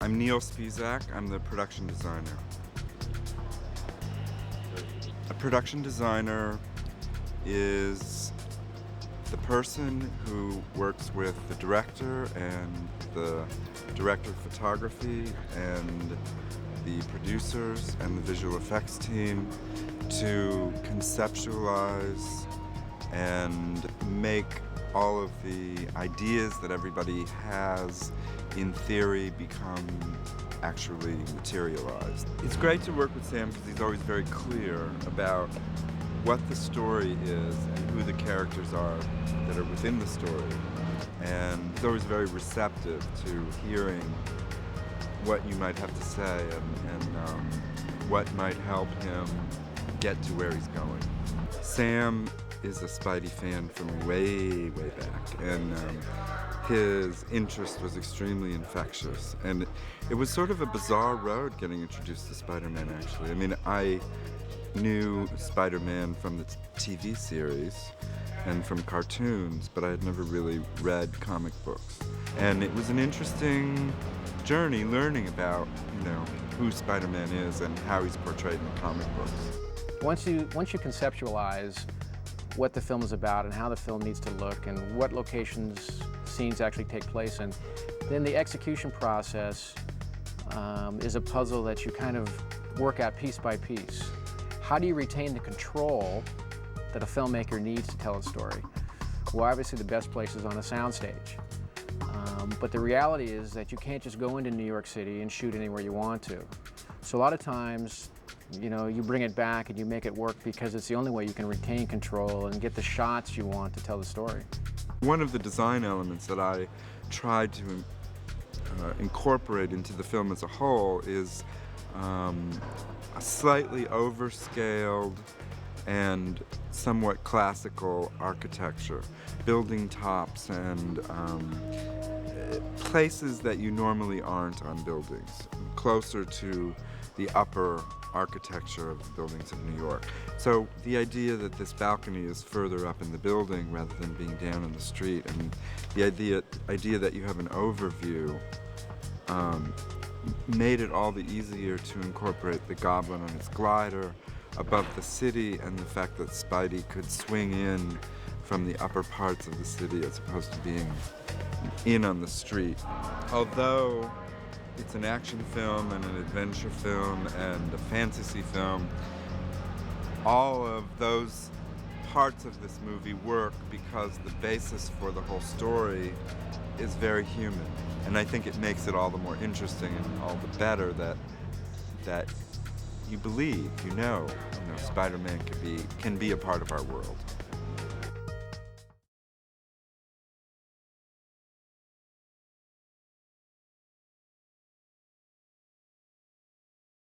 I'm Neil Spizak. I'm the production designer. A production designer is the person who works with the director and the director of photography and the producers and the visual effects team to conceptualize and make all of the ideas that everybody has in theory become actually materialized. It's great to work with Sam because he's always very clear about what the story is and who the characters are that are within the story. And he's always very receptive to hearing what you might have to say and what might help him get to where he's going. Sam is a Spidey fan from way, way back, and his interest was extremely infectious. And it was sort of a bizarre road getting introduced to Spider-Man, actually. I mean, I knew Spider-Man from the TV series and from cartoons, but I had never really read comic books. And it was an interesting journey learning about, who Spider-Man is and how he's portrayed in the comic books. Once you conceptualize what the film is about and how the film needs to look and what locations scenes actually take place in, then the execution process is a puzzle that you kind of work out piece by piece. How do you retain the control that a filmmaker needs to tell a story? Well, obviously the best place is on a soundstage. But the reality is that you can't just go into New York City and shoot anywhere you want to. So a lot of times, you bring it back and you make it work because it's the only way you can retain control and get the shots you want to tell the story. One of the design elements that I tried to incorporate into the film as a whole is a slightly overscaled and somewhat classical architecture, building tops and places that you normally aren't on buildings, closer to the upper architecture of the buildings of New York. So the idea that this balcony is further up in the building rather than being down in the street, and the idea that you have an overview made it all the easier to incorporate the Goblin on its glider above the city and the fact that Spidey could swing in from the upper parts of the city as opposed to being in on the street. Although it's an action film and an adventure film and a fantasy film, all of those parts of this movie work because the basis for the whole story is very human. And I think it makes it all the more interesting and all the better that you believe, Spider-Man can be a part of our world.